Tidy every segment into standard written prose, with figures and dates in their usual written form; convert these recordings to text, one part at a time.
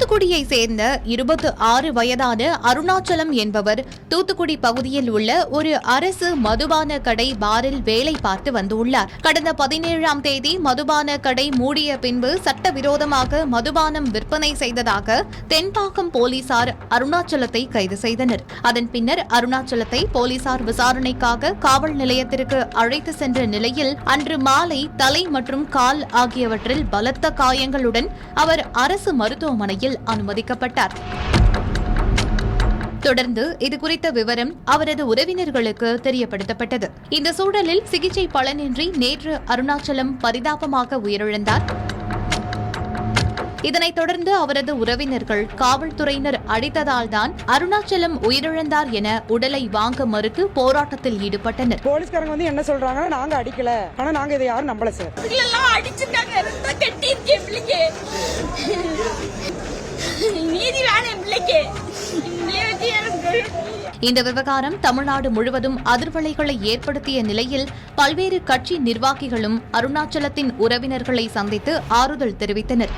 தூத்துக்குடியை சேர்ந்த 26 வயதான அருணாச்சலம் என்பவர் தூத்துக்குடி பகுதியில் உள்ள ஒரு அரசு மதுபான கடை பாரில் வேலை பார்த்து வந்துள்ளார். கடந்த 17ஆம் தேதி மதுபான கடை மூடிய பின்பு சட்டவிரோதமாக மதுபானம் விற்பனை செய்ததாக தென்பாக்கம் போலீசார் அருணாச்சலத்தை கைது செய்தனர். அதன் பின்னர் அருணாச்சலத்தை போலீசார் விசாரணைக்காக காவல் நிலையத்திற்கு அழைத்து சென்ற நிலையில் அன்று மாலை தலை மற்றும் கால் ஆகியவற்றில் பலத்த காயங்களுடன் அவர் அரசு மருத்துவமனையில் அனுமதிக்கப்பட்டார். தொடர்ந்து இதுகுறித்த விவரம் அவரது உறவினர்களுக்கு தெரியப்படுத்தப்பட்டது. இந்த சூழலில் சிகிச்சை பலனின்றி நேற்று அருணாச்சலம் பரிதாபமாக உயிரிழந்தார். இதனைத் தொடர்ந்து அவரது உறவினர்கள் காவல்துறையினர் அடித்ததால் தான் அருணாச்சலம் உயிரிழந்தார் என உடலை வாங்க மறுத்து போராட்டத்தில் ஈடுபட்டனர். போலீஸ்காரங்க வந்து என்ன சொல்றாங்க, நாங்க அடிக்கல, ஆனா நாங்க இதை யாரும் நம்பல சார். இந்த விவகாரம் தமிழ்நாடு முழுவதும் அதிர்வலைகளை ஏற்படுத்திய நிலையில் பல்வேறு கட்சி நிர்வாகிகளும் அருணாச்சலத்தின் உறவினர்களை சந்தித்து ஆறுதல் தெரிவித்தனர்.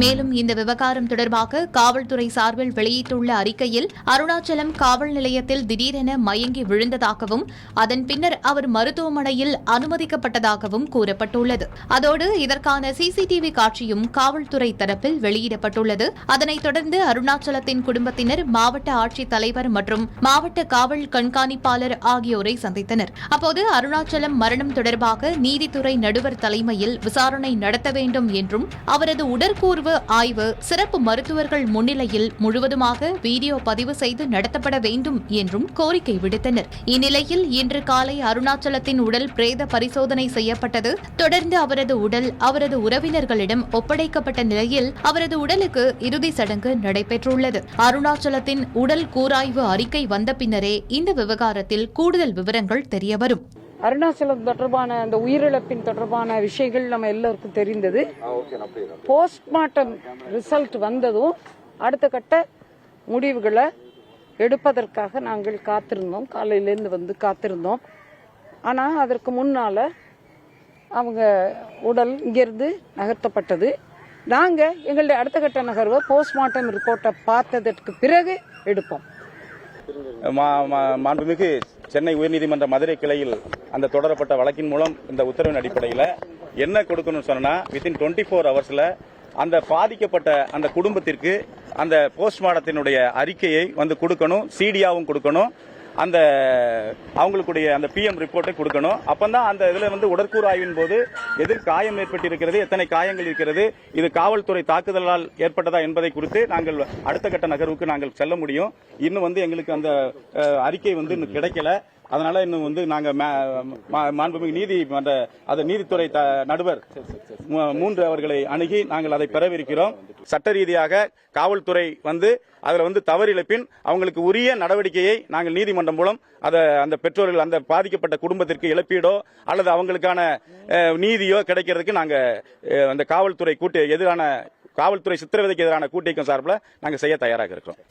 மேலும் இந்த விவகாரம் தொடர்பாக காவல்துறை சார்பில் வெளியிட்டுள்ள அறிக்கையில் அருணாச்சலம் காவல் நிலையத்தில் திடீரென மயங்கி விழுந்ததாகவும் அதன் பின்னர் அவர் மருத்துவமனையில் அனுமதிக்கப்பட்டதாகவும் கூறப்பட்டுள்ளது. அதோடு இதற்கான சிசிடிவி காட்சியும் காவல்துறை தரப்பில் வெளியிடப்பட்டுள்ளது. அதனைத் தொடர்ந்து அருணாச்சலத்தின் குடும்பத்தினர் மாவட்ட ஆட்சித் தலைவர் மற்றும் மாவட்ட காவல் கண்காணிப்பாளர் ஆகியோரை சந்தித்தனர். அப்போது அருணாச்சலம் மரணம் தொடர்பாக நீதித்துறை நடுவர் தலைமையில் விசாரணை நடத்த வேண்டும் என்றும் அவரது உடற்கூறு ஆய்வு சிறப்பு மருத்துவர்கள் முன்னிலையில் முழுவதுமாக வீடியோ பதிவு செய்து நடத்தப்பட வேண்டும் என்றும் கோரிக்கை விடுத்தனர். இந்நிலையில் இன்று காலை அருணாச்சலத்தின் உடல் பிரேத பரிசோதனை செய்யப்பட்டது. தொடர்ந்து அவரது உடல் அவரது உறவினர்களிடம் ஒப்படைக்கப்பட்ட நிலையில் அவரது உடலுக்கு இறுதி சடங்கு நடைபெற்றுள்ளது. அருணாச்சலத்தின் உடல் கூராய்வு அறிக்கை வந்த பின்னரே இந்த விவகாரத்தில் கூடுதல் விவரங்கள் தெரியவரும். அருணாச்சலம் தொடர்பான அந்த உயிரிழப்பின் தொடர்பான விஷயங்கள் நம்ம எல்லாருக்கும் தெரிந்தது. போஸ்ட்மார்ட்டம் ரிசல்ட் வந்ததும் அடுத்த கட்ட முடிவுகளை எடுப்பதற்காக நாங்கள் காத்திருந்தோம். காலையிலேருந்து வந்து காத்திருந்தோம். ஆனால் அதற்கு முன்னால் அவங்க உடல் இங்கிருந்து நகர்த்தப்பட்டது. நாங்கள் எங்களுடைய அடுத்த கட்ட நகர்வை போஸ்ட்மார்ட்டம் ரிப்போர்ட்டை பார்த்ததற்கு பிறகு எடுப்போம். மாண்புமிகு சென்னை உயர்நீதிமன்ற மதுரை கிளையில் அந்த தொடரப்பட்ட வழக்கின் மூலம் இந்த உத்தரவின் அடிப்படையில் என்ன கொடுக்கணும்னு சொன்னா வித்தின் 24 ஹவர்ஸ்ல அந்த பாதிக்கப்பட்ட அந்த குடும்பத்திற்கு அந்த போஸ்ட்மார்ட்டத்தினுடைய அறிக்கையை வந்து கொடுக்கணும், சிடியாவும் கொடுக்கணும், அந்த அவங்களுடைய அந்த பிஎம் ரிப்போர்ட்டை கொடுக்கணும். அப்பதான் அந்த இதுல வந்து உடற்கூறு ஆய்வின் போது எதிர் காயம் ஏற்பட்டிருக்கிறது, எத்தனை காயங்கள் இருக்கிறது, இது காவல்துறை தாக்குதலால் ஏற்பட்டதா என்பதை குறித்து நாங்கள் அடுத்த கட்ட நகர்வுக்கு நாங்கள் செல்ல முடியும். இன்னும் வந்து எங்களுக்கு அந்த அறிக்கை வந்து இன்னும் கிடைக்கல. அதனால இன்னும் வந்து நாங்க மாண்புமிகு நீதிமன்ற நீதித்துறை நடுவர் 3 அவர்களை அணுகி நாங்கள் அதை பெறவிருக்கிறோம். சட்ட ரீதியாக காவல்துறை வந்து அதுல வந்து தவறிழப்பின் அவங்களுக்கு உரிய நடவடிக்கையை நாங்கள் நீதிமன்றம் மூலம் அந்த பெற்றோர்கள் அந்த பாதிக்கப்பட்ட குடும்பத்திற்கு இழப்பீடோ அல்லது அவங்களுக்கான நீதியோ கிடைக்கிறதுக்கு நாங்க அந்த காவல்துறை சித்திரவதைக்கு எதிரான கூட்டியக்கம் சார்பில் நாங்கள் செய்ய தயாராக இருக்கிறோம்.